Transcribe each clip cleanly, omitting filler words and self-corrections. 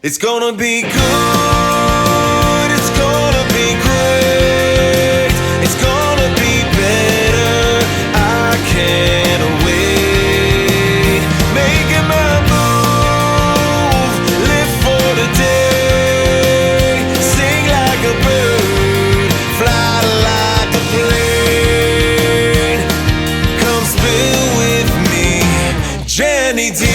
It's gonna be good, it's gonna be great, it's gonna be better, I can't wait. Making my move, live for the day, sing like a bird, fly like a plane. Come spill with me, Jenny D.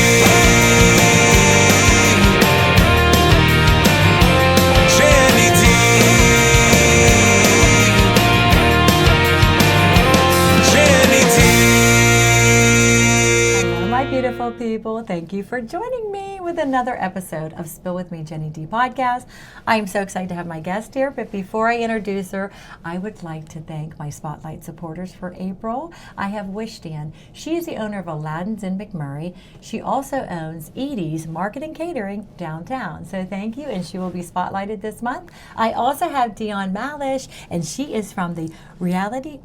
Beautiful people, thank you for joining me with another episode of Spill With Me, Jenny D podcast. I am so excited to have my guest here, but before I introduce her, I would like to thank my Spotlight supporters for April. I have Wijdan. She is the owner of Aladdin's in McMurray. She also owns Eadie's Marketing Catering downtown. So thank you, and she will be spotlighted this month. I also have Dion Malish, and she is from the Reality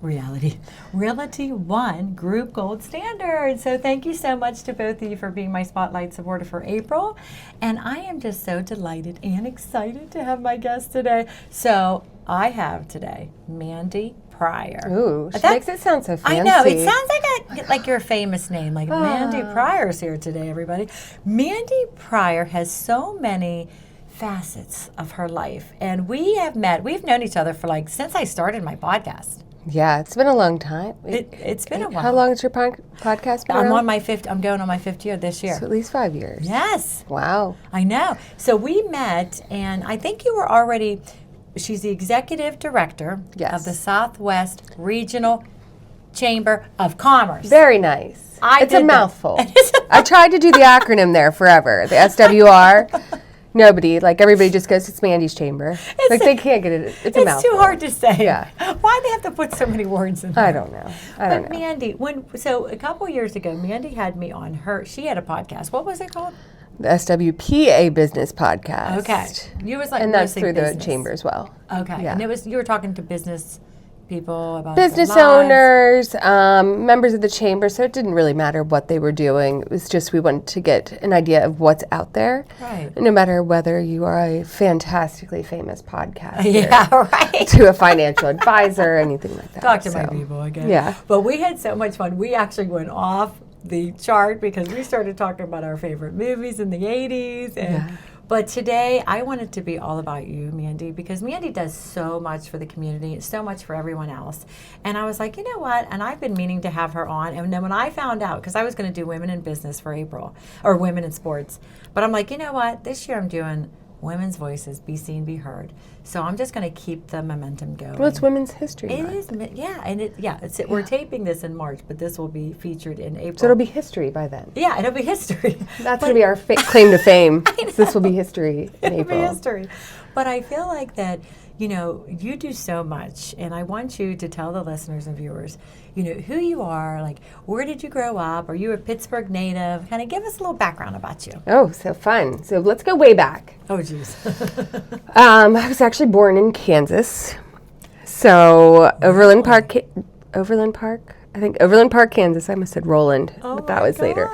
One Group Gold Standard. So thank you so much to both of you for being my Spotlight supporter for April. And I am just so delighted and excited to have my guest today. So I have today Mandi Pryor. Ooh, she makes it sound so fancy. I know, it sounds like your famous name, like Mandi Pryor's here today, everybody. Mandi Pryor has so many facets of her life, and we've known each other for since I started my podcast. Yeah, it's been a long time. It's been a while. How long has your podcast been? I'm going on my fifth year this year. So at least 5 years. Yes. Wow. I know. So we met, and I think you were already. She's the executive director of the Southwest Regional Chamber of Commerce. Very nice. It's a mouthful. I tried to do the acronym there forever. The SWR. Nobody, everybody just goes, it's Mandi's chamber. They can't get it. It's a mouthful. It's too hard to say. Yeah. Why do they have to put so many words in there? I don't know. But Mandi, so a couple years ago, Mandi had me on she had a podcast. What was it called? The SWPA Business Podcast. Okay. You was and that's through the chamber as well. Okay. Yeah. And you were talking to business people about business owners, members of the chamber, so it didn't really matter what they were doing. It was just we wanted to get an idea of what's out there. Right. No matter whether you are a fantastically famous podcaster right. to a financial advisor, anything like that. Talk to my people again. Yeah. But we had so much fun. We actually went off the chart because we started talking about our favorite movies in the 80s. But today, I want it to be all about you, Mandi, because Mandi does so much for the community, so much for everyone else. And I was like, you know what? And I've been meaning to have her on. And then when I found out, because I was going to do women in business for April, or women in sports, but I'm like, you know what? This year I'm doing women's voices, be seen, be heard. So I'm just going to keep the momentum going. Well, it's Women's History Month. It is, yeah. And we're taping this in March, but this will be featured in April. So it'll be history by then. Yeah, it'll be history. That's going to be our claim to fame. This will be history in April. It'll be history. But I feel like that, you do so much, and I want you to tell the listeners and viewers, who you are, where did you grow up? Are you a Pittsburgh native? Kind of give us a little background about you. Oh, so fun. So let's go way back. Oh, geez. I was actually born in Kansas. So Overland Park, Kansas. I almost said Roland, but that was later.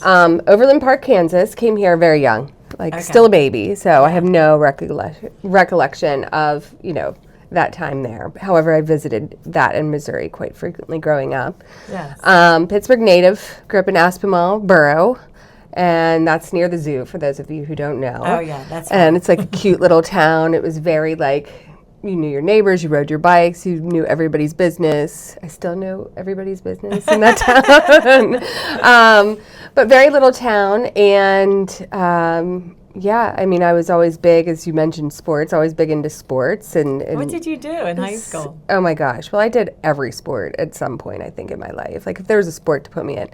Overland Park, Kansas. Came here very young, still a baby. So I have no recollection of, that time there. However, I visited that in Missouri quite frequently growing up. Yes. Pittsburgh native, grew up in Aspinwall Borough, and that's near the zoo for those of you who don't know. Oh yeah, that's and it's a cute little town. It was very you knew your neighbors, you rode your bikes, you knew everybody's business. I still know everybody's business in that town. But very little town, and I was always big, as you mentioned, sports, always big into sports. And what did you do in high school? Oh my gosh. Well, I did every sport at some point, I think, in my life. If there was a sport to put me in.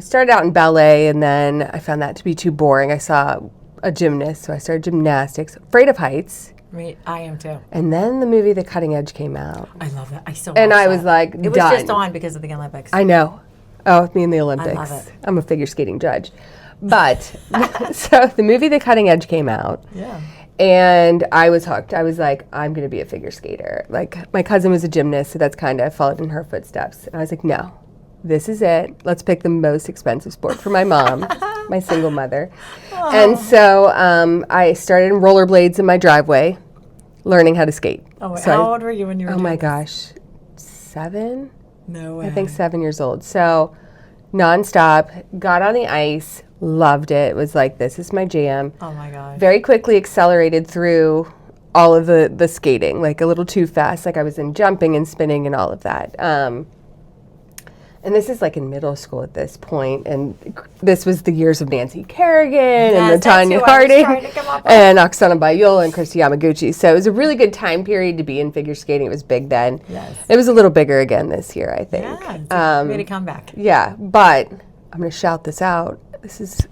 Started out in ballet, and then I found that to be too boring. I saw a gymnast, so I started gymnastics. Afraid of heights. I am too. And then the movie The Cutting Edge came out. I love that. I still watch And I that. was like, it was just on because of the Olympics. I know. Oh, me and the Olympics. I love it. I'm a figure skating judge. But, so the movie The Cutting Edge came out. Yeah. And I was hooked. I was like, I'm going to be a figure skater. My cousin was a gymnast, so that's kind of followed in her footsteps. And I was like, no, this is it. Let's pick the most expensive sport for my mom, my single mother. And so I started in rollerblades in my driveway, learning how to skate. Oh, So how old were you when you were Oh doing my this? gosh, 7? No way. I think 7 years old. So nonstop, got on the ice, loved it. It was like, this is my jam. Oh my gosh. Very quickly accelerated through all of the skating, like a little too fast. Like I was in jumping and spinning and all of that. And this is like in middle school at this point. And this was the years of Nancy Kerrigan and the that's Tanya who I was Harding trying to come up with. and Oksana Bayul and Christy Yamaguchi. So it was a really good time period to be in figure skating. It was big then. Yes. It was a little bigger again this year, I think. Yeah, it's a way to come back. Yeah, but I'm going to shout this out. This is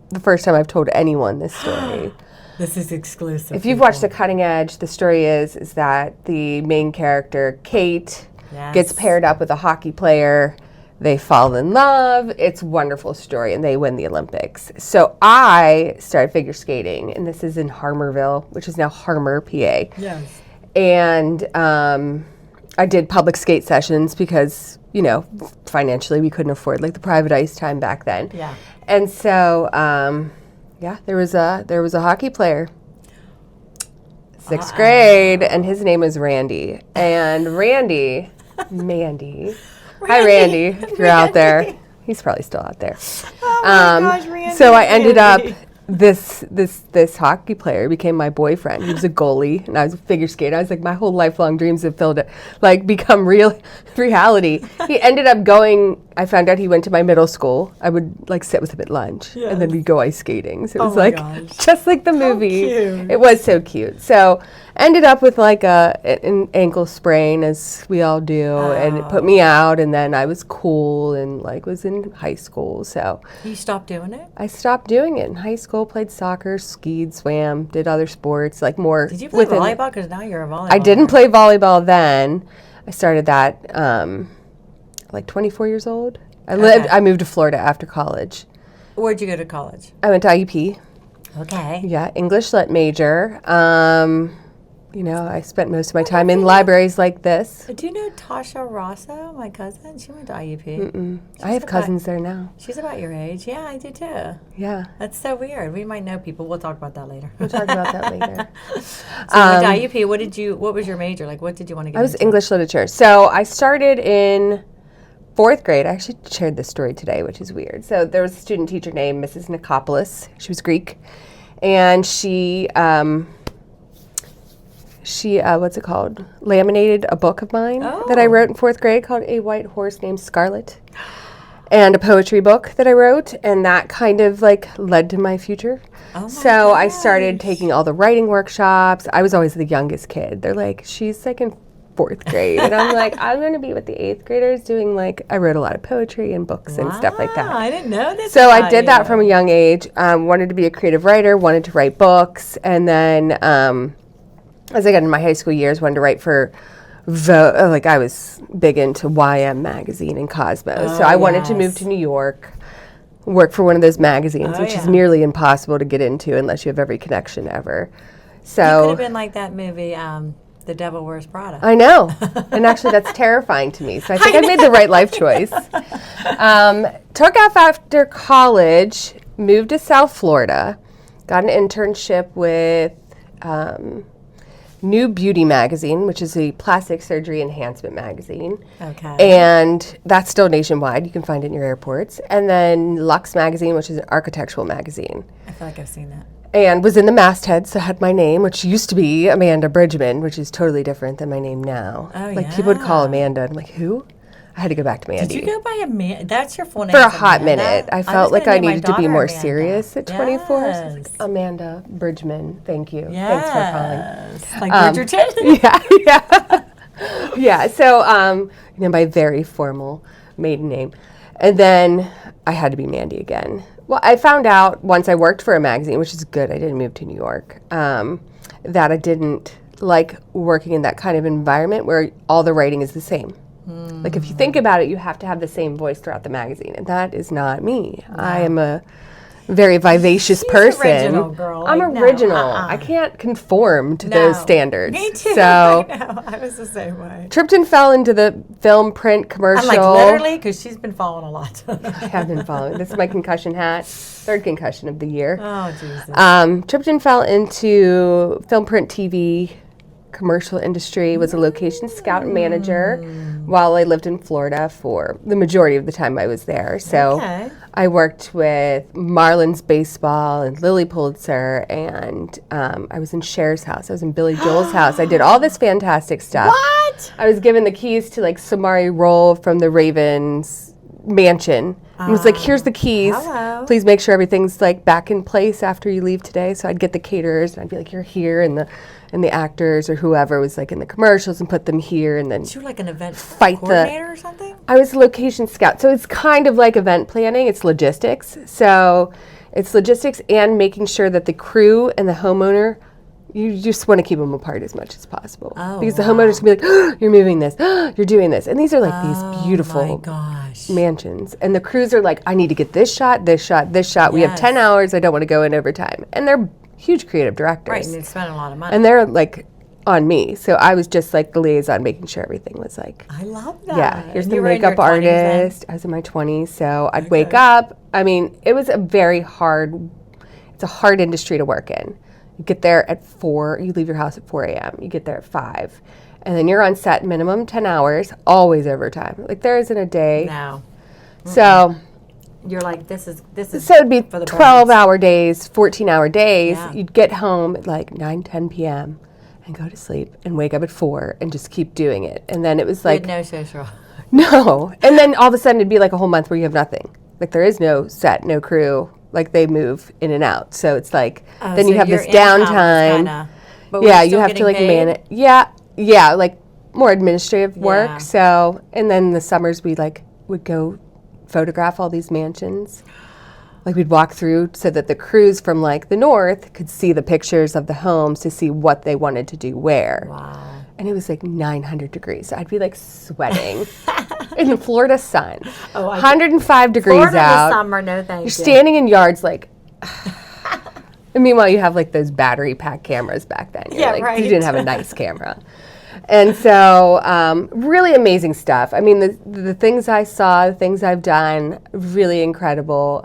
the first time I've told anyone this story. This is exclusive. If you've watched The Cutting Edge, the story is that the main character, Kate, gets paired up with a hockey player. They fall in love. It's a wonderful story, and they win the Olympics. So I started figure skating, and this is in Harmerville, which is now Harmer, PA. Yes. And I did public skate sessions because, you know, financially we couldn't afford like the private ice time back then. Yeah. And so, yeah, there was a hockey player, 6th grade, and his name was Randy. And Randy, Mandy. Hi, Randy, if you're out there. He's probably still out there. Oh my gosh, Randy. So I ended up, this hockey player became my boyfriend. He was a goalie, and I was a figure skater. I was like, my whole lifelong dreams have become reality. He ended up going, I found out he went to my middle school. I would like sit with him at lunch, and then we'd go ice skating. So it was like, just like the movie. Cute. It was so cute. So ended up with like an ankle sprain, as we all do, and it put me out, and then I was cool and like was in high school. So You stopped doing it? I stopped doing it in high school, played soccer, skied, swam, did other sports, like more. Did you play volleyball? Because now you're a volleyball. I didn't play volleyball then. I started that like 24 years old. I moved to Florida after college. Where'd you go to college? I went to IUP. Okay. Yeah, English lit major. You know, I spent most of my time in libraries like this. Do you know Tasha Rosso, my cousin? She went to IUP. I have cousins there now. She's about your age. Yeah, I do too. Yeah. That's so weird. We might know people. We'll talk about that later. We'll talk about that later. So you went to IUP. What was your major? Like, what did you want to get I was into? English literature. So I started in 4th grade. I actually shared this story today, which is weird. So there was a student teacher named Mrs. Nikopoulos. She was Greek. And she what's it called? Laminated a book of mine that I wrote in 4th grade called A White Horse Named Scarlet. And a poetry book that I wrote, and that kind of like led to my future. So I started taking all the writing workshops. I was always the youngest kid. They're like, she's like in 4th grade. And I'm like, I'm going to be with the 8th graders doing like, I wrote a lot of poetry and books and stuff like that. I didn't know this. So I did that from a young age. Wanted to be a creative writer, wanted to write books. And then as I got into my high school years, wanted to write for like I was big into YM magazine and Cosmo. So I wanted to move to New York, work for one of those magazines, which is nearly impossible to get into unless you have every connection ever. So you could have been like that movie, The Devil Wears Prada. I know. And actually that's terrifying to me. So I think I made the right life choice. Took off after college, moved to South Florida, got an internship with New Beauty magazine, which is a plastic surgery enhancement magazine. Okay. And that's still nationwide. You can find it in your airports. And then Lux magazine, which is an architectural magazine. I feel like I've seen that. And was in the masthead, so had my name, which used to be Amanda Bridgman, which is totally different than my name now. Oh, like people would call Amanda. I'm like, who? I had to go back to Mandy. Did you go by Amanda? That's your full name. For a hot minute. I felt like I needed to be more Amanda. serious at 24. So I was like, Amanda Bridgman, thank you. Thanks for calling. Like Bridgerton? Yeah. Yeah, so, you know, my very formal maiden name. And then I had to be Mandy again. Well, I found out once I worked for a magazine, which is good, I didn't move to New York, that I didn't like working in that kind of environment where all the writing is the same. Like if you think about it, you have to have the same voice throughout the magazine, and that is not me. No. I am a very vivacious She's person. original, girl. I'm Like, no, original. uh-uh. I can't conform to No. those standards. Me too. So I know. I was the same way. tripped and fell into the film print commercial. I'm like, literally, because she's been falling a lot. I have been following. This is my concussion hat. Third concussion of the year. Oh, Jesus. Tripped and fell into film, print, TV, commercial industry. Was a location scout and manager while I lived in Florida for the majority of the time I was there. So Okay. I worked with Marlins baseball and Lily Pulitzer, and I was in Cher's house. I was in Billy Joel's house. I did all this fantastic stuff. What? I was given the keys to like Samari Roll from the Ravens mansion. And it was like, here's the keys. Hello. Please make sure everything's like back in place after you leave today. So I'd get the caterers and I'd be like, you're here, and the actors or whoever was like in the commercials and put them here, and then You were like an event Fight the- coordinator or something? I was a location scout. So it's kind of like event planning. It's logistics. So it's logistics and making sure that the crew and the homeowner, you just want to keep them apart as much as possible. Oh, because the wow. homeowners can be like, oh, you're moving this, oh, you're doing this. And these are like these beautiful Oh, my gosh. mansions. And the crews are like, I need to get this shot, this shot, this shot. We have Yes. 10 hours. I don't want to go in overtime. And they're huge creative directors. Right, and they spent a lot of money. And they're like on me. So I was just like the liaison, making sure everything was like, I love that. yeah, here's And the you were in your makeup 20s then? artist. I was in my 20s, so I'd wake up. I mean, it was a very hard, it's a hard industry to work in. You get there at 4, you leave your house at 4 a.m., you get there at 5. And then you're on set minimum 10 hours, always overtime. Like there isn't a day. No. So You're like, this is so it'd be for the 12-hour days, 14-hour days. Yeah. You'd get home at like 9, 10 p.m. and go to sleep and wake up at 4 and just keep doing it. And then it was like, no social. no. And then all of a sudden it'd be like a whole month where you have nothing. Like there is no set, no crew. Like they move in and out. So it's like, then you so have your this income was downtime. kinda- but were Yeah, you you have to like manage. Yeah, like more administrative work. Yeah. So, and then the summers we like would go photograph all these mansions. Like we'd walk through so that the crews from like the north could see the pictures of the homes to see what they wanted to do where. Wow. And it was like 900 degrees. So I'd be like sweating in the Florida sun. Oh, 105 degrees Florida out. this summer, no thank You're you. standing in yards like, and meanwhile you have like those battery pack cameras back then. You're Yeah, like, right. You didn't have a nice camera. And so really amazing stuff. I mean, the things I saw, the things I've done, really incredible.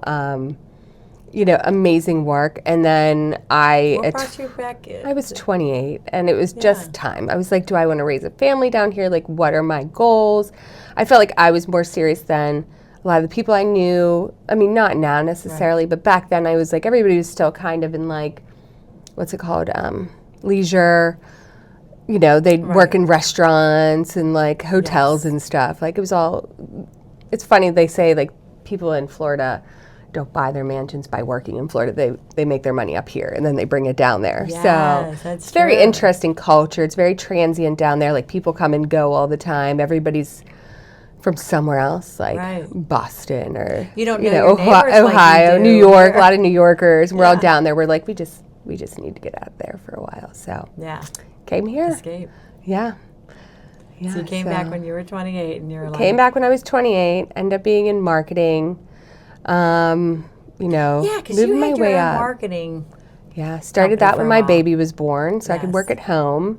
You know, amazing work. And then What brought you back? I was 28, and it was just time. I was like, do I want to raise a family down here? Like, what are my goals? I felt like I was more serious than a lot of the people I knew. I mean, not now necessarily, but back then I was like, everybody was still kind of in like, what's it called? Leisure. You know, they'd work in restaurants and like hotels and stuff. Like, it was all, it's funny, they say like people in Florida don't buy their mansions by working in Florida. They make their money up here and then they bring it down there. Yes, So that's it's very true. interesting culture. It's very transient down there. Like people come and go all the time. Everybody's from somewhere else, like Right. Boston or You don't know your neighbors like you Ohio, do New York. here. A lot of New Yorkers. And we're all Yeah. down there. We're like, we just need to get out there for a while. So Yeah. came here. Escape. Yeah. Yeah. So you came back when you were 28 and you were like. Came back when I was 28. Ended up being in marketing. You know, Yeah, because moving you my had your way own up. marketing. Yeah, started company that for when a my while. baby was born, so I could Yes. work at home.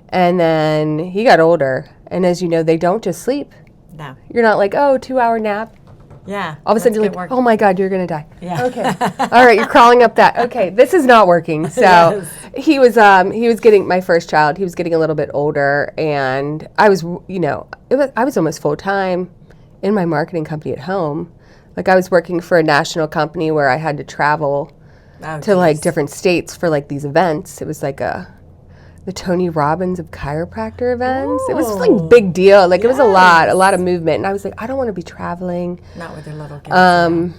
And then he got older. And as you know, they don't just sleep. No. You're not like, oh, 2-hour nap. Yeah. All of a sudden you're let's like, get work. oh my God, you're going to die. Yeah. Okay. All right, you're crawling up that. Okay, this is not working. So Yes. he was getting my first child. He was getting a little bit older, and I was, you know, I was almost full time in my marketing company at home. Like I was working for a national company where I had to travel Oh, to like geez. different states for like these events. It was like the Tony Robbins of chiropractor events. It was Ooh. like big deal. Like it was a Yes. lot of movement. And I was like, I don't want to be traveling. Not with your little kids.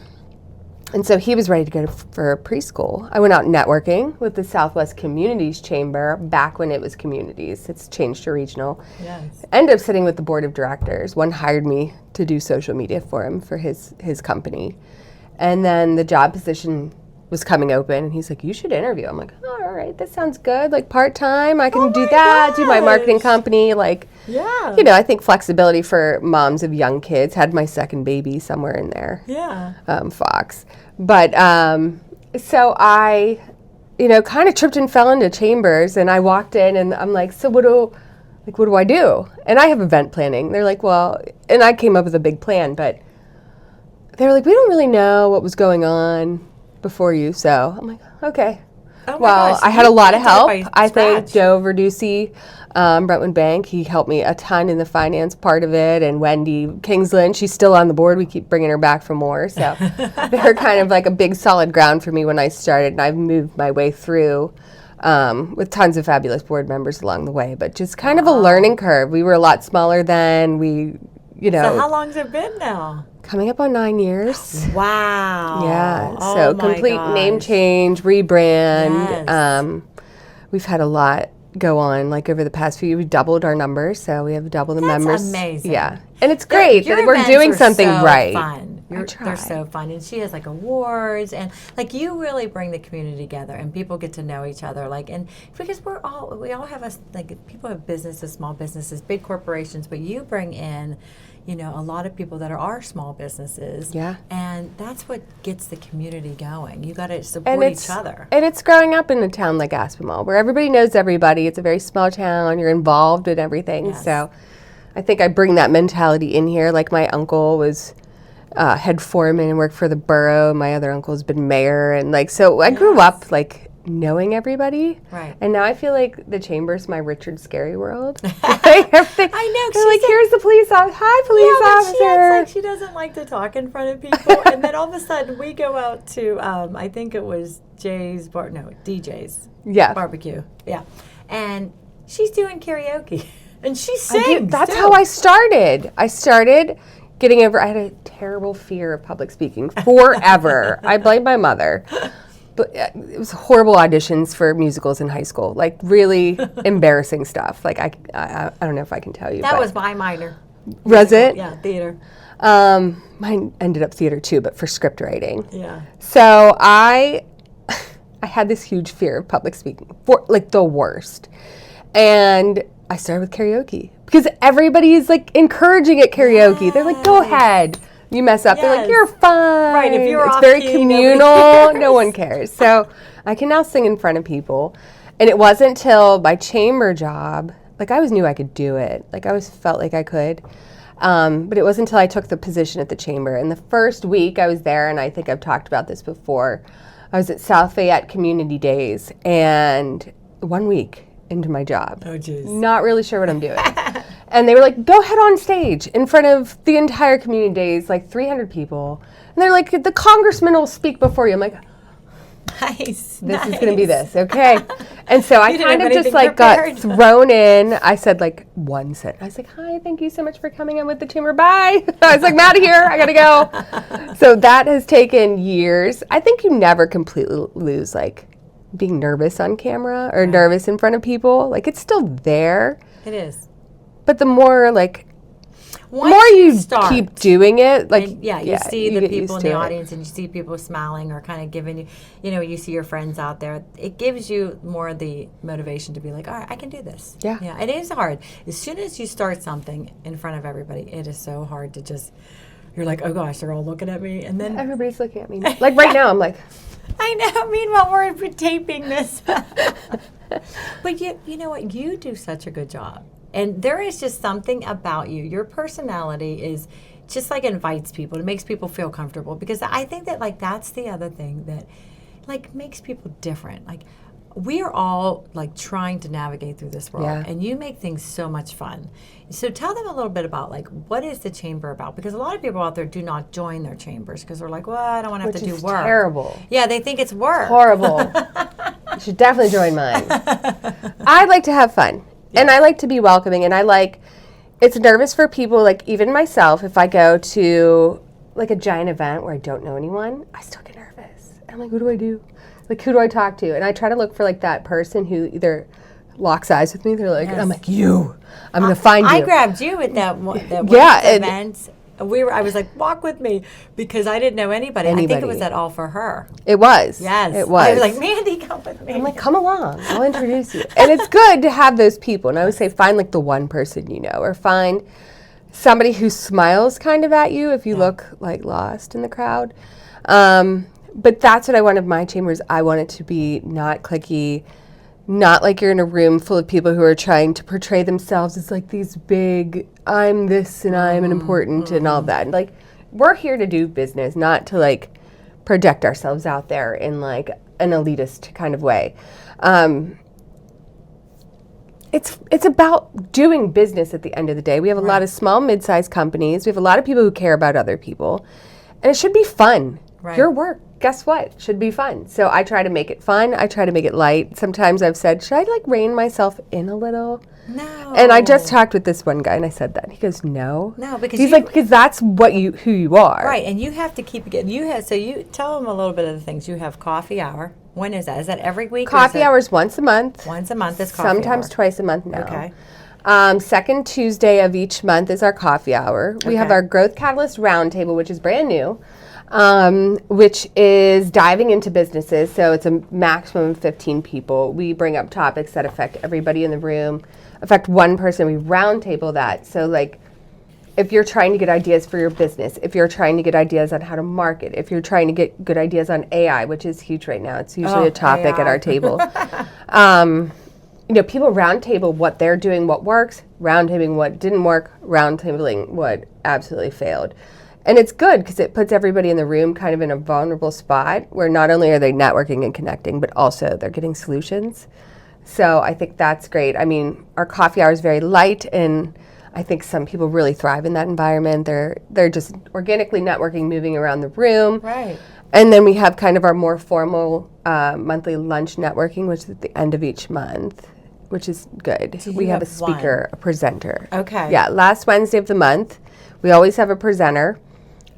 And so he was ready to go for preschool. I went out networking with the Southwest Communities Chamber back when it was communities. It's changed to regional. Yes. Ended up sitting with the board of directors. One hired me to do social media for him for his company. And then the job position was coming open, and he's like, you should interview. I'm like, oh, all right, that sounds good. Like part-time, I can do that, do my marketing company. Like, Yeah. you know, I think flexibility for moms of young kids. Had my second baby somewhere in there. Yeah. Fox. But so I, you know, kind of tripped and fell into Chambers, and I walked in, and I'm like, so what do I do? And I have event planning. They're like, well, and I came up with a big plan, but they're like, we don't really know what was going on before you. So I'm like, okay. Oh my Well, gosh, I had a lot of you did it help. by I think scratch. Joe Verducci, Brentwood Bank, he helped me a ton in the finance part of it, and Wendy Kingsland, she's still on the board. We keep bringing her back for more. So they're kind of like a big solid ground for me when I started, and I've moved my way through with tons of fabulous board members along the way, but just kind of a learning curve. We were a lot smaller then. We, you know. So how long's it been now? Coming up on 9 years. Wow. Yeah, Oh so my complete name gosh. change, rebrand. Yes. We've had a lot go on, like over the past few years. We've doubled our numbers, so we have double the That's members. amazing. Yeah, and it's great Your that we're events doing are something so right. Fun. I try. They're so fun, and she has like awards, and like you really bring the community together, and people get to know each other. Like, and because we all have like people have businesses, small businesses, big corporations, but you bring in, you know, a lot of people that are small businesses. Yeah. And that's what gets the community going. You got to support each other. And it's growing up in a town like Aspinwall, where everybody knows everybody. It's a very small town. You're involved in everything. Yes. So I think I bring that mentality in here. Like my uncle was head foreman and worked for the borough. My other uncle's been mayor. And like, so I grew up like knowing everybody. Right. And now I feel like the Chamber's my Richard Scary world. Like everything, I know, 'cause they're like, she's here's the police officer. Hi, police But officer. she acts like she doesn't like to talk in front of people, and then all of a sudden we go out to I think it was DJ's Yeah. barbecue, yeah, and she's doing karaoke, and she sings. That's too. how I started. I started getting over. I had a terrible fear of public speaking forever. I blame my mother. But it was horrible auditions for musicals in high school. Like really embarrassing stuff. Like I don't know if I can tell you. That but was my minor. was it? Yeah, theater. Mine ended up theater too, but for script writing. Yeah. So I had this huge fear of public speaking, for like the worst. And I started with karaoke because everybody's like encouraging at karaoke. They're like, go ahead. You mess up. They're like, Yes. you're fine. Right, if you're it's off very key, nobody communal. cares. No one cares. So I can now sing in front of people. And it wasn't till my chamber job, like I always knew I could do it. Like I always felt like I could. But it wasn't until I took the position at the chamber. And the first week I was there, and I think I've talked about this before, I was at South Fayette Community Days, and 1 week into my job. Oh, jeez. Not really sure what I'm doing. And they were like, go ahead on stage in front of the entire community days, like 300 people. And they're like, the congressman will speak before you. I'm like, Nice. this is going to be this, okay? And so I You didn't kind have of just anything like got prepared. thrown in. I said like one sentence. I was like, hi, thank you so much for coming in with the chamber. Bye. I was like, I'm out of here. I got to go. So that has taken years. I think you never completely lose like being nervous on camera or nervous in front of people. Like it's still there. It is. But the more like, Once more you start, keep doing it, like and you see the get people used in the to it. audience, and you see people smiling or kind of giving you, you know, you see your friends out there. It gives you more of the motivation to be like, all right, I can do this. Yeah. Yeah. It is hard. As soon as you start something in front of everybody, it is so hard to just. You're like, oh gosh, they're all looking at me, and then Everybody's looking at me. Like right now, I'm like, I know. Meanwhile, we're taping this. But you know what? You do such a good job. And there is just something about you. Your personality is just like invites people. It makes people feel comfortable. Because I think that like that's the other thing that like makes people different. Like we are all like trying to navigate through this world. Yeah. And you make things so much fun. So tell them a little bit about like what is the chamber about? Because a lot of people out there do not join their chambers because they're like, well, I don't want to have which to do is work. terrible. Yeah, they think it's work. Horrible. You should definitely join mine. I like to have fun. And I like to be welcoming. And I like, it's nervous for people, like even myself, if I go to like a giant event where I don't know anyone, I still get nervous. I'm like, what do I do? Like, who do I talk to? And I try to look for like that person who either locks eyes with me. They're like, Yes. I'm like, you. I'm going to find you. I grabbed you at that one Yeah, and- event I was like, walk with me, because I didn't know anybody. I think it was at all for her. It was. Yes. It was. I was like, Mandi, come with me. I'm like, come along. I'll introduce you. And it's good to have those people. And I would say find like the one person you know, or find somebody who smiles kind of at you if you look like lost in the crowd. But that's what I wanted my chambers. I want it to be not cliquey, not like you're in a room full of people who are trying to portray themselves as like these big, I'm this and I'm an important and all that. Like, we're here to do business, not to like project ourselves out there in like an elitist kind of way. It's about doing business at the end of the day. We have a lot of small, mid-sized companies. We have a lot of people who care about other people. And it should be fun. Right. Your work, guess what? Should be fun. So I try to make it fun. I try to make it light. Sometimes I've said, should I like rein myself in a little? No. And I just talked with this one guy and I said that. He goes, no. No, because he's like, because that's who you are. Right, and you have to keep it. So you tell them a little bit of the things. You have coffee hour. When is that? Is that every week? Coffee hours once a month. Once a month is coffee Sometimes hour. twice a month now. Okay. Second Tuesday of each month is our coffee hour. We have our Growth Catalyst Roundtable, which is brand new, which is diving into businesses. So it's a maximum of 15 people. We bring up topics that affect everybody in the room, affect one person. We roundtable that. So like, if you're trying to get ideas for your business, if you're trying to get ideas on how to market, if you're trying to get good ideas on AI, which is huge right now, it's usually a topic AI. at our table. People roundtable what they're doing, what works, roundtabling what didn't work, roundtabling what absolutely failed. And it's good because it puts everybody in the room kind of in a vulnerable spot where not only are they networking and connecting, but also they're getting solutions. So I think that's great. I mean, our coffee hour is very light, and I think some people really thrive in that environment. They're just organically networking, moving around the room. Right. And then we have kind of our more formal monthly lunch networking, which is at the end of each month, which is good. So we have a have speaker, a presenter. Okay. Yeah, last Wednesday of the month, we always have a presenter.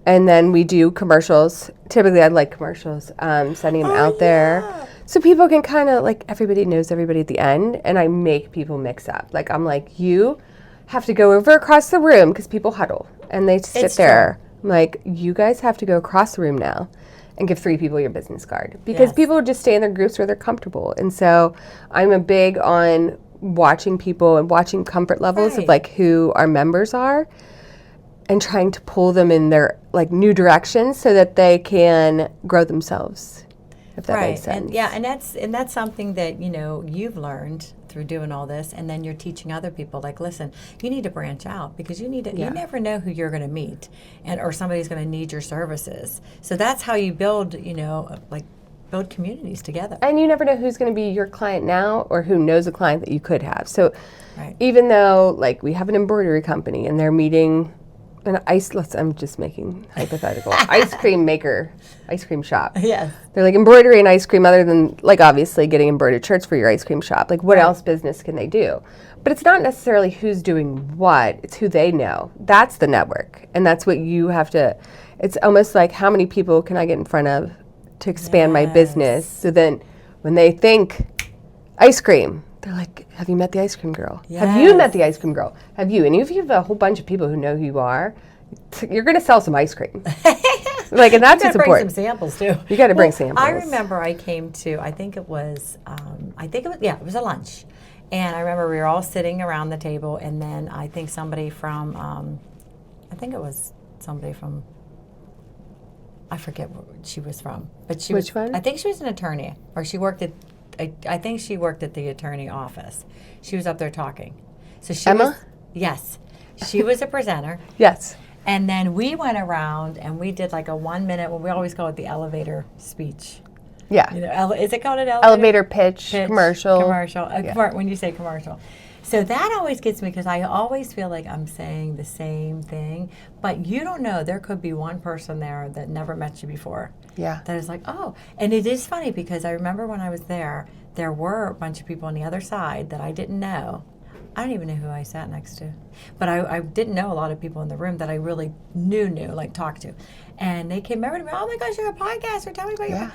And then we do commercials. Typically, I like commercials, sending them out there. So people can kind of, like, everybody knows everybody at the end. And I make people mix up. Like, I'm like, you have to go over across the room, because people huddle. And they sit there. I'm like, you guys have to go across the room now and give 3 people your business card. Because people just stay in their groups where they're comfortable. And so I'm a big on watching people and watching comfort levels of, like, who our members are, and trying to pull them in their like new directions so that they can grow themselves, if that makes sense. And that's something that you've learned through doing all this, and then you're teaching other people. Like, listen, you need to branch out, because you need to. You never know who you're going to meet, or somebody's going to need your services. So that's how you build, build communities together. And you never know who's going to be your client now, or who knows a client that you could have. So even though like we have an embroidery company and they're meeting I'm just making hypothetical, ice cream shop. Yes. They're like embroidery and ice cream, other than like obviously getting embroidered shirts for your ice cream shop. Like what else business can they do? But it's not necessarily who's doing what, it's who they know. That's the network. And that's what you have to, it's almost like how many people can I get in front of to expand my business? So then when they think ice cream, they're like, have you met the ice cream girl? Yes. Have you met the ice cream girl? Have you? And if you have a whole bunch of people who know who you are, you're going to sell some ice cream. Like, and that's what's important. You got to bring some samples too. You got to bring samples. I remember I came to, it was a lunch. And I remember we were all sitting around the table, and then I think somebody from, I forget where she was from. But Which one? I think she was an attorney, or she worked at, I think she worked at the attorney office. She was up there talking. So she Emma? was, yes. She was a presenter. Yes. And then we went around and we did like a 1 minute, we always call it the elevator speech. Yeah. Is it called an elevator? Elevator pitch, commercial. Commercial. When you say commercial. So that always gets me, because I always feel like I'm saying the same thing, but you don't know. There could be one person there that never met you before. Yeah. That is like, oh. And it is funny, because I remember when I was there were a bunch of people on the other side that I didn't know. I don't even know who I sat next to. But I didn't know a lot of people in the room that I really knew, like talked to. And they came over to me, oh my gosh, you're a podcaster, tell me about your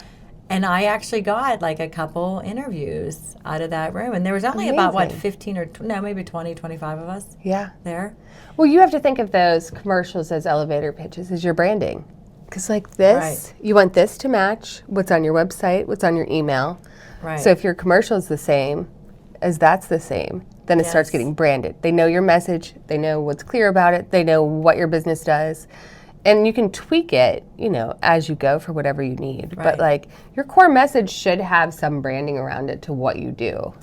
And I actually got like a couple interviews out of that room. And there was only about, what, Amazing. 15 or, no, maybe 20, 25 of us Yeah. there. Well, you have to think of those commercials as elevator pitches as your branding. Because like this, you want this to match what's on your website, what's on your email. Right. So if your commercial is the same as that's the same, then it starts Yes. getting branded. They know your message. They know what's clear about it. They know what your business does. And you can tweak it, as you go for whatever you need. Right. But like your core message should have some branding around it to what you do.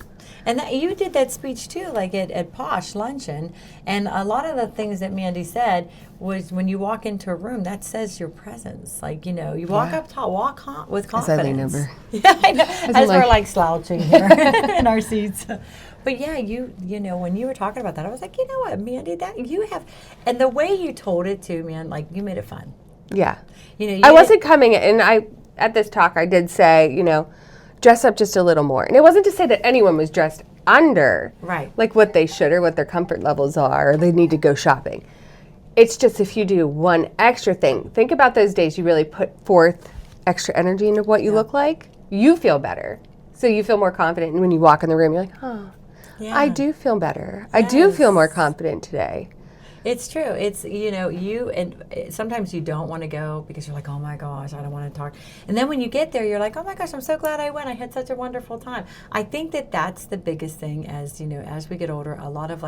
And you did that speech too, like at Posh Luncheon. And a lot of the things that Mandi said was when you walk into a room, that says your presence. Like, you walk up tall, with confidence. As I lean over. Yeah, I know. As I'm we're like- like slouching here in our seats. But yeah, when you were talking about that, I was like, you know what, Mandi, that you have, and the way you told it to me, like you made it fun. Yeah. You I wasn't coming, and at this talk, I did say, dress up just a little more. And it wasn't to say that anyone was dressed under, Right. like what they should or what their comfort levels are, or they need to go shopping. It's just if you do one extra thing, think about those days you really put forth extra energy into what you look like, you feel better. So you feel more confident, and when you walk in the room, you're like, oh, Yeah. I do feel better. I do feel more confident today. It's true. It's, you, and sometimes you don't want to go because you're like, oh my gosh, I don't want to talk. And then when you get there, you're like, oh my gosh, I'm so glad I went. I had such a wonderful time. I think that that's the biggest thing as we get older, a lot of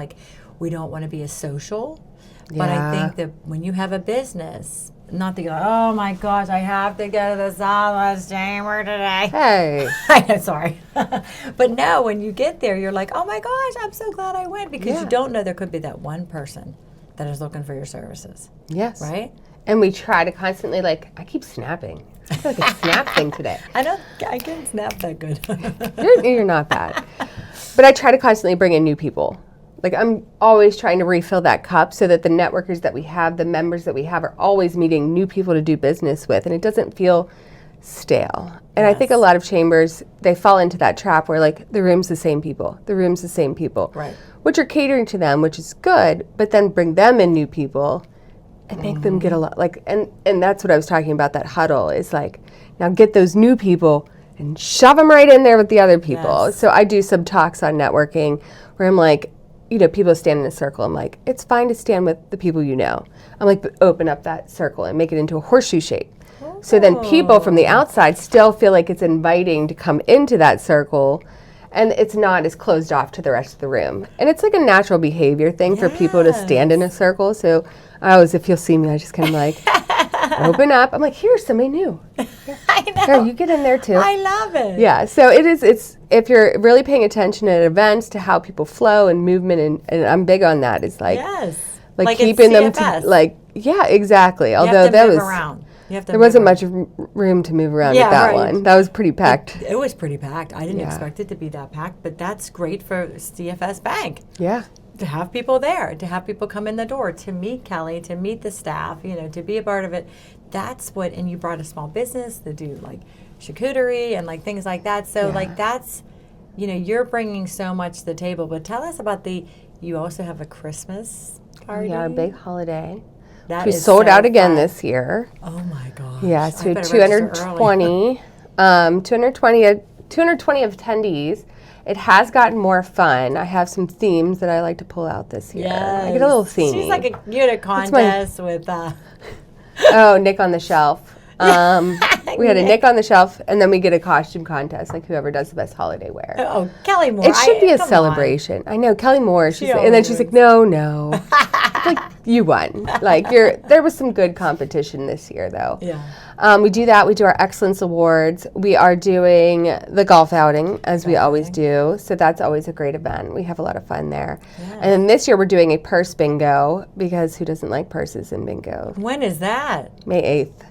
we don't want to be as social. But I Yeah. think that when you have a business, not that you're like, oh my gosh, I have to go to the Salas Chamber today. Hey. I'm sorry. But no, when you get there, you're like, oh my gosh, I'm so glad I went because Yeah. you don't know there could be that one person that is looking for your services, Yes. right? And we try to constantly, I keep snapping. I feel like a snap thing today. I can't snap that good. You're not bad. But I try to constantly bring in new people. I'm always trying to refill that cup so that the networkers that we have, the members that we have, are always meeting new people to do business with, and it doesn't feel stale. And I think a Yes. lot of chambers, they fall into that trap where the room's the same people, the room's the same people, Right. which are catering to them, which is good, but then bring them in new people and make them get a lot, and that's what I was talking about, that huddle is now get those new people and shove them right in there with the other people. Yes. So I do some talks on networking where I'm like, people stand in a circle. I'm like, it's fine to stand with the people you know. I'm like, but open up that circle and make it into a horseshoe shape. So then people from the outside still feel like it's inviting to come into that circle, and it's not as closed off to the rest of the room. And it's like a natural behavior thing for people to stand in a circle. So I always, if you'll see me, I just kind of open up. I'm like, here's somebody new. I know. Here, you get in there too. I love it. Yeah, so it's if you're really paying attention at events to how people flow and movement, and I'm big on that, is Yes. like in keeping them CFS. to yeah, exactly. You Although have to that move was around. You have to there move wasn't around. much room to move around Yeah, at that right. one. That was pretty packed. It was pretty packed. I didn't Yeah. expect it to be that packed, but that's great for CFS Bank. Yeah. To have people there, to have people come in the door, to meet Kelly, to meet the staff, to be a part of it. That's what, and you brought a small business to do charcuterie and things like that. So that's, you're bringing so much to the table. But tell us about you also have a Christmas party. Yeah, our big holiday. That We is sold so out again fun. this year. Oh my gosh. Yeah, so I better register early. 220 attendees. It has gotten more fun. I have some themes that I like to pull out this year. I get a little theme. She's you had a contest with. Oh, Nick on the Shelf. We had a Nick on the Shelf, and then we get a costume contest, whoever does the best holiday wear. Oh, Kelly Moore. It should be a come on. celebration. I know, Kelly Moore. She And then she's always like, no. You won. There was some good competition this year, though. Yeah. We do that. We do our Excellence Awards. We are doing the golf outing, as we always do. So that's always a great event. We have a lot of fun there. Yeah. And then this year we're doing a purse bingo, because who doesn't like purses in bingo? When is that? May 8th.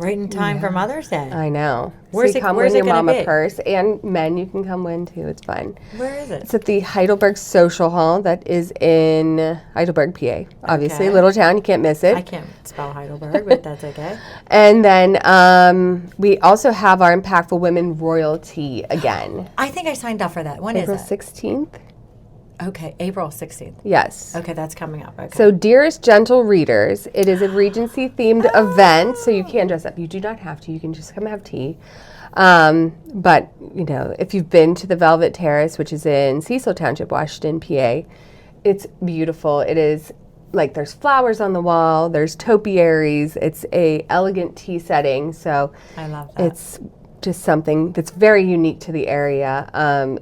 Right in time for Mother's Day. I know. Where's so it- come where's win it your gonna mama be? purse. And men, you can come win too. It's fun. Where is it? It's at the Heidelberg Social Hall. That is in Heidelberg, PA. Obviously, Okay. little town. You can't miss it. I can't spell Heidelberg, but that's okay. And then we also have our Impactful Women Royalty again. I think I signed up for that. When is April it? 16th. Okay, April 16th. Yes. Okay, that's coming up. Okay. So, Dearest Gentle Readers, it is a Regency-themed event, so you can dress up. You do not have to. You can just come have tea. But, you know, if you've been to the Velvet Terrace, which is in Cecil Township, Washington, PA, it's beautiful. It is, like, there's flowers on the wall. There's topiaries. It's a elegant tea setting, so I love that. it's just something that's very unique to the area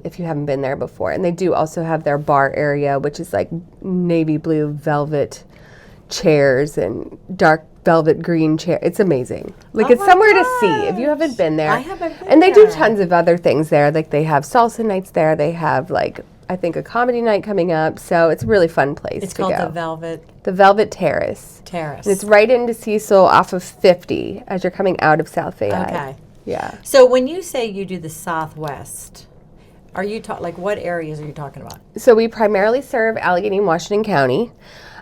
if you haven't been there before. And they do also have their bar area, which is like navy blue velvet chairs and dark velvet green chair. It's amazing. Like, it's my somewhere to see if you haven't been there. I haven't been And they do there. tons of other things there. Like, they have salsa nights there. They have, like, I think a comedy night coming up. So it's a really fun place It's to called go. the Velvet Velvet Terrace. Terrace. And it's right into Cecil off of 50 as you're coming out of South Fayette. Okay. Yeah. So when you say you do the Southwest, are you like what areas are you talking about? So we primarily serve Allegheny and Washington County.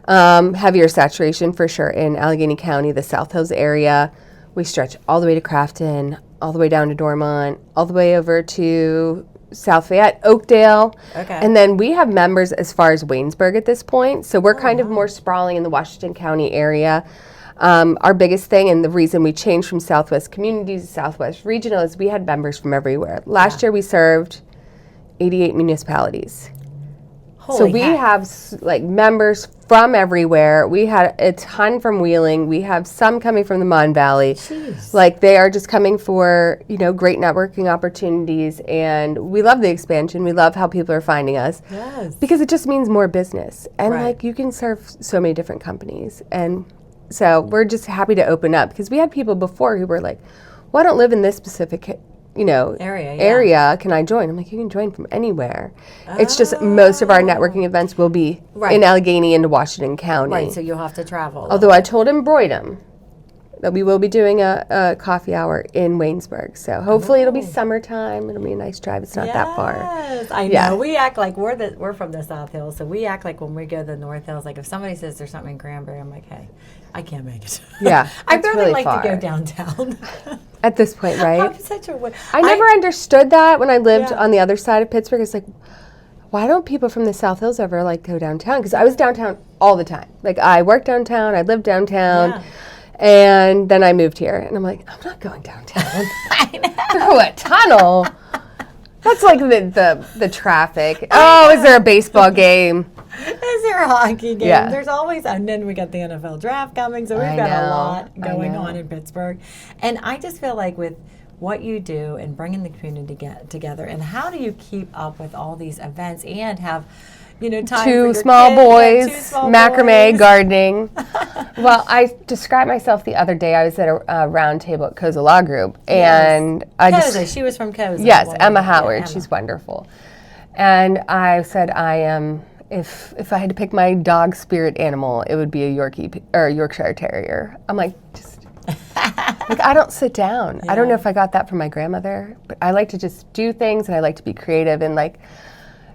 Heavier saturation for sure in Allegheny County, the South Hills area. We stretch all the way to Crafton, all the way down to Dormont, all the way over to South Fayette, Oakdale. Okay. And then we have members as far as Waynesburg at this point. So we're kind of more sprawling in the Washington County area. Our biggest thing and the reason we changed from Southwest Communities to Southwest Regional is we had members from everywhere. Last year we served 88 municipalities. So Holy we heck. have like members from everywhere. We had a ton from Wheeling. We have some coming from the Mon Valley. Jeez. Like, they are just coming for, you know, great networking opportunities. And we love the expansion. We love how people are finding us. Yes. Because it just means more business. And Right. like, you can serve so many different companies. And so we're just happy to open up because we had people before who were like, well, I don't live in this specific, you know, Area. Can I join? I'm like, you can join from anywhere. It's just most of our networking events will be Right. in Allegheny and Washington County. Right, so you'll have to travel. Although I told him Broydom that we will be doing a coffee hour in Waynesburg. So hopefully it'll be summertime. It'll be a nice drive. It's not that far. Yes, I know. Yeah. We act like we're from the South Hills, so we act like when we go to the North Hills, like if somebody says there's something in Cranberry, I'm like, hey, I can't make it. Yeah, I it's barely really like far. to go downtown. At this point, right? I'm such a I never understood that when I lived Yeah. on the other side of Pittsburgh. It's like, why don't people from the South Hills ever like go downtown? Because I was downtown all the time. Like, I worked downtown, I lived downtown, Yeah. and then I moved here. And I'm like, I'm not going downtown. I know. Through a tunnel. That's like the traffic. Oh, is there a baseball game? Is there a hockey game? Yeah. There's always, and then we got the NFL draft coming, so we've I got a know, lot I going know. on in Pittsburgh. And I just feel like with what you do and bringing the community together, and how do you keep up with all these events and have, you know, time for Two your small kids, boys, two small macrame, boys. gardening. Well, I described myself the other day. I was at a round table at Koza Law Group, and I just Koza, she was from Koza. yes, Well, Emma yeah, Howard. Emma. She's wonderful. And I said, I am. If I had to pick my dog spirit animal, it would be a Yorkshire Terrier. I'm like, just like, I don't sit down. I don't know if I got that from my grandmother, but I like to just do things, and I like to be creative, and like,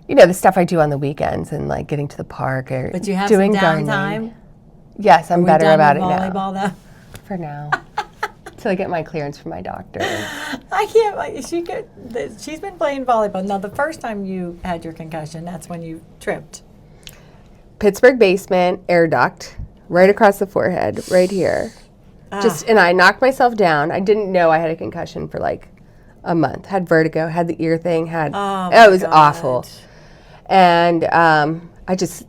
you know, the stuff I do on the weekends, and like getting to the park or But you have doing some gardening. downtime. Yes, I'm Are we better done about it with now. volleyball, though? For now, till I get my clearance from my doctor. I can't. She's been playing volleyball. Now, the first time you had your concussion, that's when you tripped. Pittsburgh basement, air duct, right across the forehead, right here. And I knocked myself down. I didn't know I had a concussion for like a month. Had vertigo, had the ear thing, it was awful. And I just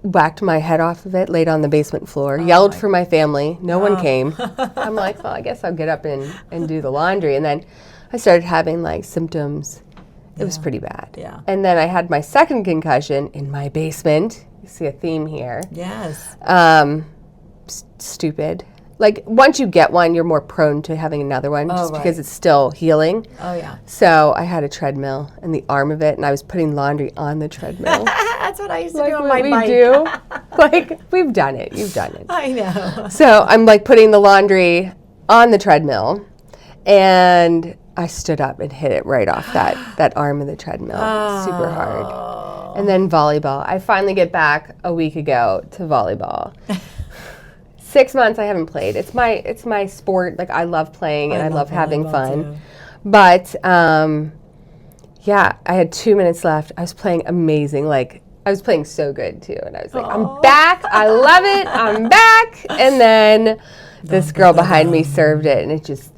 whacked my head off of it, laid on the basement floor, yelled for my family. No one came. I'm like, well, I guess I'll get up and do the laundry. And then I started having like symptoms. It was pretty bad. Yeah. And then I had my second concussion in my basement. You see a theme here. Yes. Stupid. Like, once you get one, you're more prone to having another one just right. because it's still healing. Oh, yeah. So I had a treadmill and the arm of it, and I was putting laundry on the treadmill. That's what I used to Like do on what my we bike. do. Like, we've done it. You've done it. I know. So I'm like putting the laundry on the treadmill, and I stood up and hit it right off that arm of the treadmill, super hard. And then volleyball. I finally get back a week ago to volleyball. 6 months I haven't played. It's my sport. Like, I love playing and I love having volleyball, fun. too. But yeah, I had 2 minutes left. I was playing amazing. Like I was playing so good too, and I was like, I'm back. I love it. I'm back. And then this girl behind me served it, and it just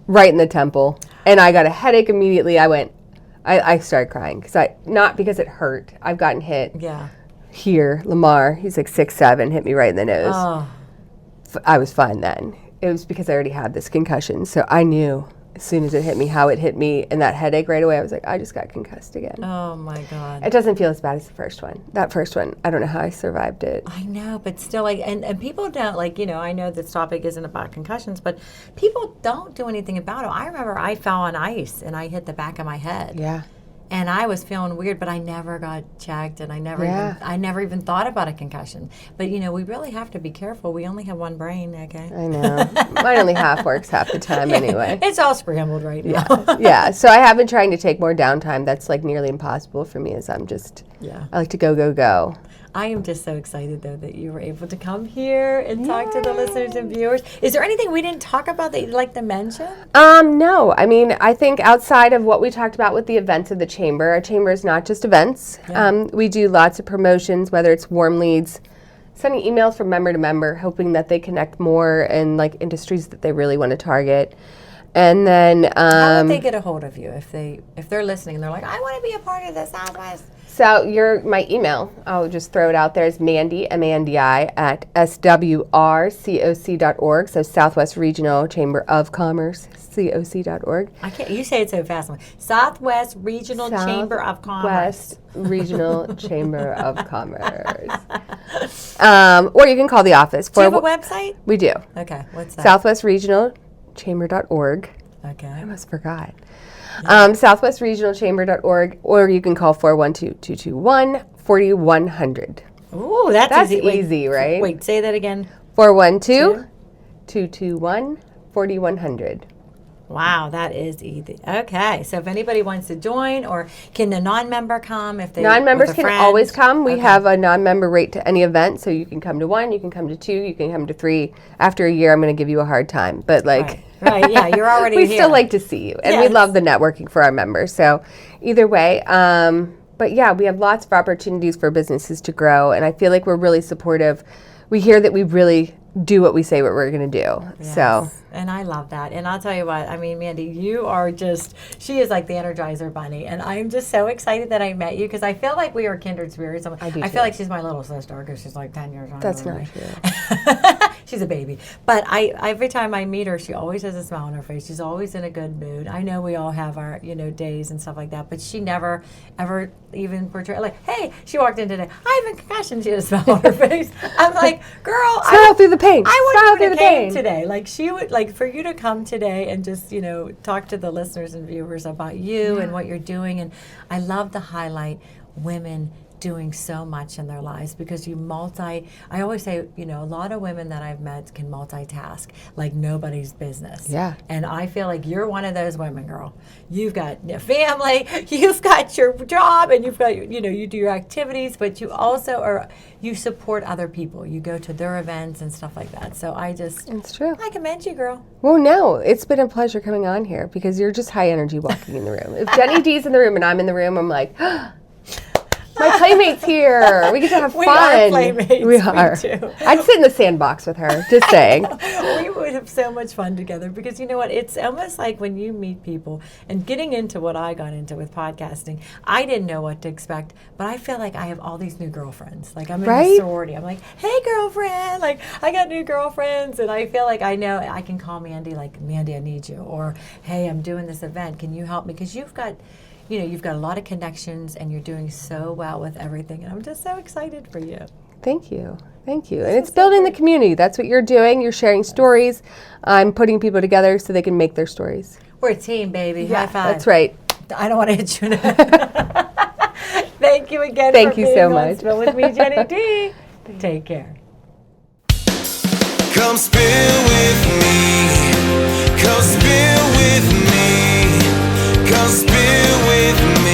right in the temple, and I got a headache immediately. I started crying not because it hurt. I've gotten hit. Yeah. Here, Lamar, he's like 6'7", hit me right in the nose. Oh. I was fine then. It was because I already had this concussion, so I knew as soon as it hit me how it hit me, and that headache right away. I was like, I just got concussed again. Oh my God. It doesn't feel as bad as the first one. That first one, I don't know how I survived it. I know, but still, like, and people don't, like, you know, I know this topic isn't about concussions, but people don't do anything about it. I remember I fell on ice and I hit the back of my head. Yeah. And I was feeling weird, but I never got checked, and I never even thought about a concussion. But you know, we really have to be careful. We only have one brain, okay? I know. Mine only half works half the time anyway. It's all scrambled right now. Yeah. So I have been trying to take more downtime. That's like nearly impossible for me, as I'm just. Yeah. I like to go. I am just so excited, though, that you were able to come here and talk to the listeners and viewers. Is there anything we didn't talk about that you'd like to mention? No. I mean, I think outside of what we talked about with the events of the chamber, our chamber is not just events. Yeah. We do lots of promotions, whether it's warm leads, sending emails from member to member, hoping that they connect more in like industries that they really want to target. And then how would they get a hold of you if they're listening and they're like, I want to be a part of the Southwest? So my email, I'll just throw it out there, is Mandi, M-A-N-D-I, at swrcoc.org, so Southwest Regional Chamber of Commerce, coc.org. I can't, you say it so fast. Southwest Regional Chamber of Commerce. Southwest Regional Chamber of Commerce. Or you can call the office. Do you have a website? We do. Okay, what's that? southwestregionalchamber.org. Okay. I almost forgot. southwestregionalchamber.org, or you can call 412-221-4100. Ooh, that's easy. Easy, right? Wait, say that again. 412-221-4100. Wow, that is easy. Okay, so if anybody wants to join, or can a non-member come if they Non-members can always come. We Okay. have a non-member rate to any event, so you can come to 1, you can come to 2, you can come to 3. After a year, I'm going to give you a hard time, but like... Right, yeah, you're already we here. still like to see you, and we love the networking for our members. So either way, but yeah, we have lots of opportunities for businesses to grow, and I feel like we're really supportive. We hear that we really do what we say what we're going to do. Yes. So. And I love that. And I'll tell you what, I mean, Mandi, you are just, she is like the Energizer Bunny. And I'm just so excited that I met you, because I feel like we are kindred spirits. I feel like she's my little sister, because she's like 10 years old. That's not true. She's a baby. But every time I meet her, she always has a smile on her face. She's always in a good mood. I know we all have our, days and stuff like that, but she never, ever even portrayed, like, hey, she walked in today, I have a concussion, she had a smile on her face. I'm like, girl. Smile through the pain. I would have came today. Like, she would, like, for you to come today and just, talk to the listeners and viewers about you and what you're doing. And I love to highlight women doing so much in their lives, because I always say, a lot of women that I've met can multitask like nobody's business. Yeah. And I feel like you're one of those women, girl. You've got a family, you've got your job, and you've got, you do your activities, but you also you support other people. You go to their events and stuff like that. So it's true. I commend you, girl. Well, no, it's been a pleasure coming on here, because you're just high energy walking in the room. If Jenny D's in the room and I'm in the room, I'm like, my playmate's here. We get to have fun. We are playmates. We are. I'd sit in the sandbox with her, just saying. We would have so much fun together, because you know what? It's almost like when you meet people, and getting into what I got into with podcasting, I didn't know what to expect, but I feel like I have all these new girlfriends. Like, I'm in a sorority. I'm like, hey, girlfriend. Like, I got new girlfriends, and I feel like I know I can call Mandi, like, Mandi, I need you. Or, hey, I'm doing this event. Can you help me? Because you've got a lot of connections, and you're doing so well with everything. And I'm just so excited for you. Thank you. And it's building the community. That's what you're doing. You're sharing stories. I'm putting people together so they can make their stories. We're a team, baby. Yeah, high five. That's right. I don't want to hit you. Thank you again Thank for you being so on much. Spill with me, Jenny D. Take care. Come spill with me. Come spill with me. Come spill with me.